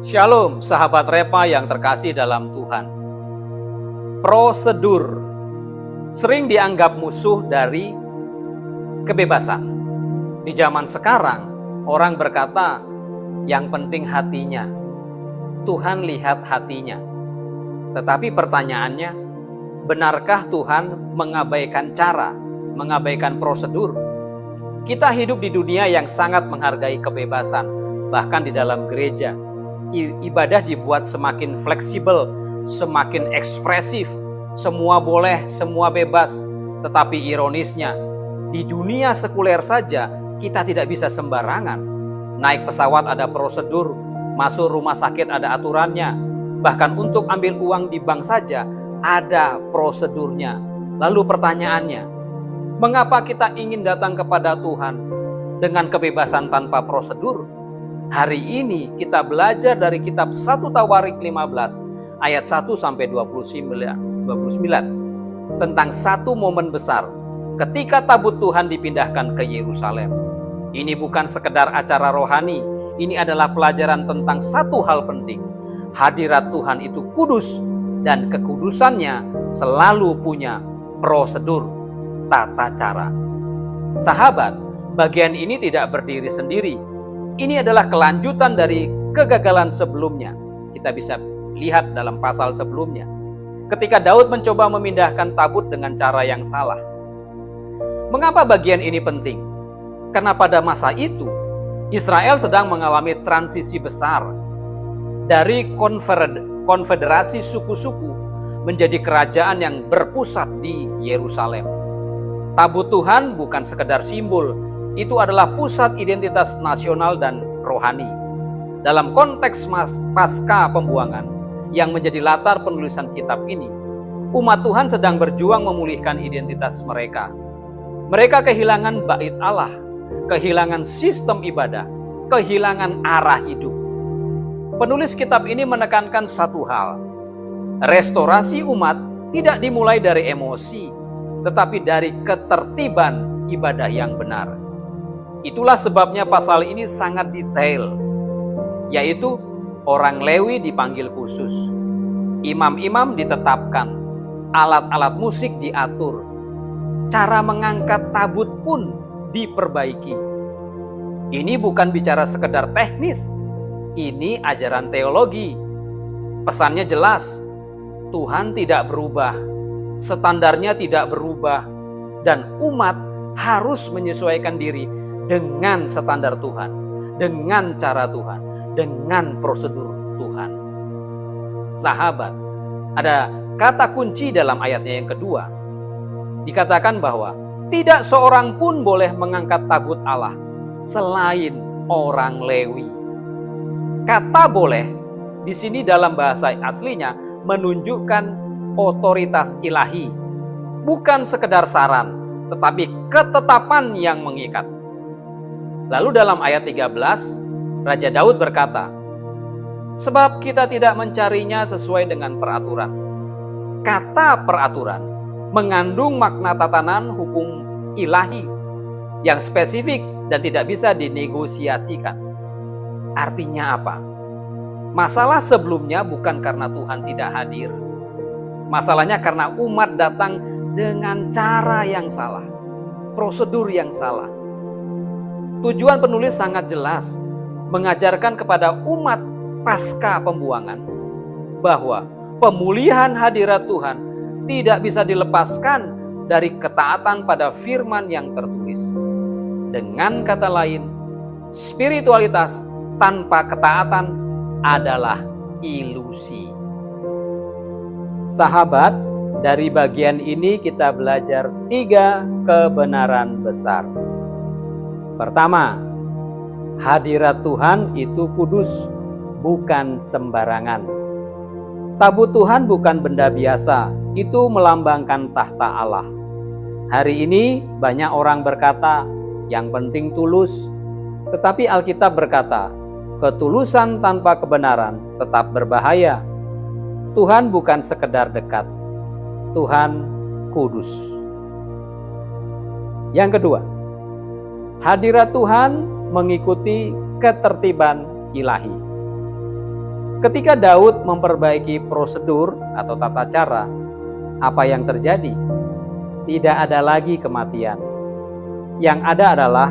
Shalom, sahabat Repa yang terkasih dalam Tuhan. Prosedur sering dianggap musuh dari kebebasan. Di zaman sekarang, orang berkata, yang penting hatinya. Tuhan lihat hatinya. Tetapi pertanyaannya, benarkah Tuhan mengabaikan cara, mengabaikan prosedur? Kita hidup di dunia yang sangat menghargai kebebasan, bahkan di dalam gereja. Ibadah dibuat semakin fleksibel, semakin ekspresif, semua boleh, semua bebas. Tetapi ironisnya, di dunia sekuler saja kita tidak bisa sembarangan. Naik pesawat ada prosedur, masuk rumah sakit ada aturannya, bahkan untuk ambil uang di bank saja ada prosedurnya. Lalu pertanyaannya, mengapa kita ingin datang kepada Tuhan dengan kebebasan tanpa prosedur? Hari ini kita belajar dari kitab 1 Tawarik 15 ayat 1 sampai 29 tentang satu momen besar ketika tabut Tuhan dipindahkan ke Yerusalem. Ini bukan sekedar acara rohani, ini adalah pelajaran tentang satu hal penting. Hadirat Tuhan itu kudus dan kekudusannya selalu punya prosedur, tata cara. Sahabat, bagian ini tidak berdiri sendiri. Ini adalah kelanjutan dari kegagalan sebelumnya. Kita bisa lihat dalam pasal sebelumnya. Ketika Daud mencoba memindahkan tabut dengan cara yang salah. Mengapa bagian ini penting? Karena pada masa itu, Israel sedang mengalami transisi besar. Dari konfederasi suku-suku menjadi kerajaan yang berpusat di Yerusalem. Tabut Tuhan bukan sekedar simbol, itu adalah pusat identitas nasional dan rohani. Dalam konteks pasca pembuangan yang menjadi latar penulisan kitab ini, umat Tuhan sedang berjuang memulihkan identitas mereka. Mereka kehilangan bait Allah, kehilangan sistem ibadah, kehilangan arah hidup. Penulis kitab ini menekankan satu hal. Restorasi umat tidak dimulai dari emosi, tetapi dari ketertiban ibadah yang benar. Itulah sebabnya pasal ini sangat detail, yaitu orang Lewi dipanggil khusus, imam-imam ditetapkan, alat-alat musik diatur, cara mengangkat tabut pun diperbaiki. Ini bukan bicara sekedar teknis, ini ajaran teologi. Pesannya jelas, Tuhan tidak berubah, standarnya tidak berubah, dan umat harus menyesuaikan diri dengan standar Tuhan, dengan cara Tuhan, dengan prosedur Tuhan. Sahabat, ada kata kunci dalam ayatnya yang kedua. Dikatakan bahwa tidak seorang pun boleh mengangkat tabut Allah selain orang Lewi. Kata boleh di sini dalam bahasa aslinya menunjukkan otoritas ilahi, bukan sekedar saran, tetapi ketetapan yang mengikat. Lalu dalam ayat 13, Raja Daud berkata, sebab kita tidak mencarinya sesuai dengan peraturan. Kata peraturan mengandung makna tatanan hukum ilahi yang spesifik dan tidak bisa dinegosiasikan. Artinya apa? Masalah sebelumnya bukan karena Tuhan tidak hadir. Masalahnya karena umat datang dengan cara yang salah, prosedur yang salah. Tujuan penulis sangat jelas, mengajarkan kepada umat pasca pembuangan bahwa pemulihan hadirat Tuhan tidak bisa dilepaskan dari ketaatan pada firman yang tertulis. Dengan kata lain, spiritualitas tanpa ketaatan adalah ilusi. Sahabat, dari bagian ini kita belajar 3 kebenaran besar. Pertama, hadirat Tuhan itu kudus, bukan sembarangan. Tabut Tuhan bukan benda biasa, itu melambangkan tahta Allah. Hari ini banyak orang berkata, yang penting tulus. Tetapi Alkitab berkata, ketulusan tanpa kebenaran tetap berbahaya. Tuhan bukan sekedar dekat, Tuhan kudus. Yang kedua, hadirat Tuhan mengikuti ketertiban ilahi. Ketika Daud memperbaiki prosedur atau tata cara, apa yang terjadi? Tidak ada lagi kematian. Yang ada adalah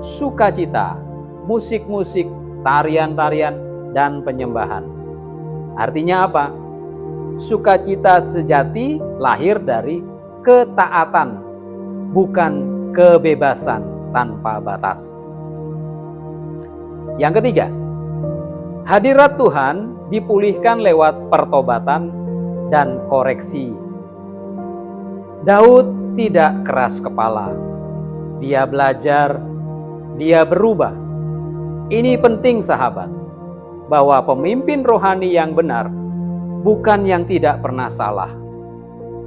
sukacita, musik-musik, tarian-tarian, dan penyembahan. Artinya apa? Sukacita sejati lahir dari ketaatan, bukan kebebasan tanpa batas. Yang ketiga, hadirat Tuhan dipulihkan lewat pertobatan dan koreksi. Daud tidak keras kepala. Dia belajar, dia berubah. Ini penting sahabat, bahwa pemimpin rohani yang benar bukan yang tidak pernah salah,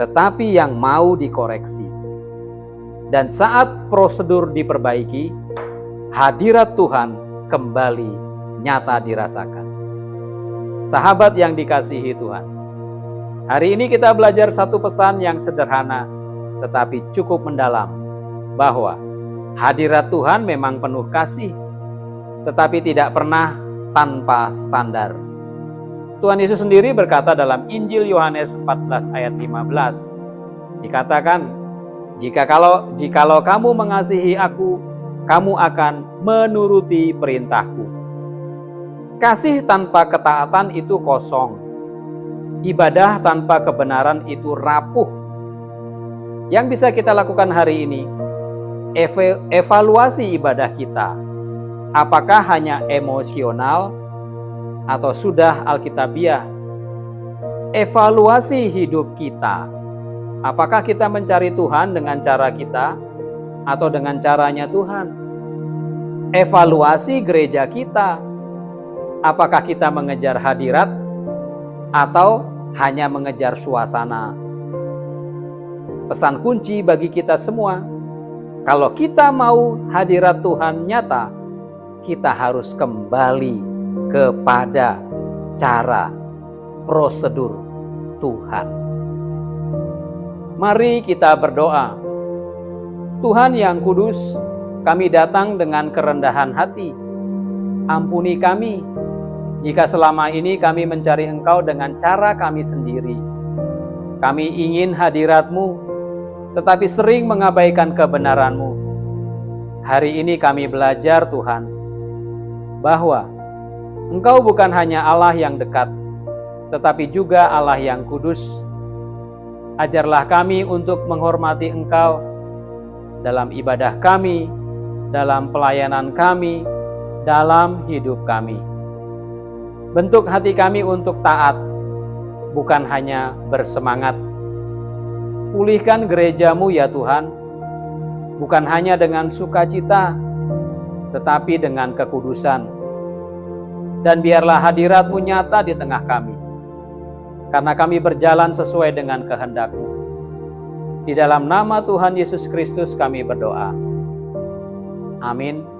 tetapi yang mau dikoreksi. Dan saat prosedur diperbaiki, hadirat Tuhan kembali nyata dirasakan. Sahabat yang dikasihi Tuhan, hari ini kita belajar satu pesan yang sederhana tetapi cukup mendalam, bahwa hadirat Tuhan memang penuh kasih, tetapi tidak pernah tanpa standar. Tuhan Yesus sendiri berkata dalam Injil Yohanes 14 ayat 15, dikatakan, Jikalau kamu mengasihi aku, kamu akan menuruti perintahku. Kasih tanpa ketaatan itu kosong. Ibadah tanpa kebenaran itu rapuh. Yang bisa kita lakukan hari ini, evaluasi ibadah kita. Apakah hanya emosional atau sudah alkitabiah? Evaluasi hidup kita. Apakah kita mencari Tuhan dengan cara kita atau dengan caranya Tuhan? Evaluasi gereja kita. Apakah kita mengejar hadirat atau hanya mengejar suasana? Pesan kunci bagi kita semua, kalau kita mau hadirat Tuhan nyata, kita harus kembali kepada cara, prosedur Tuhan. Mari kita berdoa. Tuhan yang kudus, kami datang dengan kerendahan hati. Ampuni kami, jika selama ini kami mencari Engkau dengan cara kami sendiri. Kami ingin hadirat-Mu, tetapi sering mengabaikan kebenaran-Mu. Hari ini kami belajar Tuhan, bahwa Engkau bukan hanya Allah yang dekat, tetapi juga Allah yang kudus. Ajarlah kami untuk menghormati Engkau dalam ibadah kami, dalam pelayanan kami, dalam hidup kami. Bentuk hati kami untuk taat, bukan hanya bersemangat. Pulihkan gereja-Mu ya Tuhan, bukan hanya dengan sukacita, tetapi dengan kekudusan. Dan biarlah hadirat-Mu nyata di tengah kami, karena kami berjalan sesuai dengan kehendak-Mu. Di dalam nama Tuhan Yesus Kristus kami berdoa. Amin.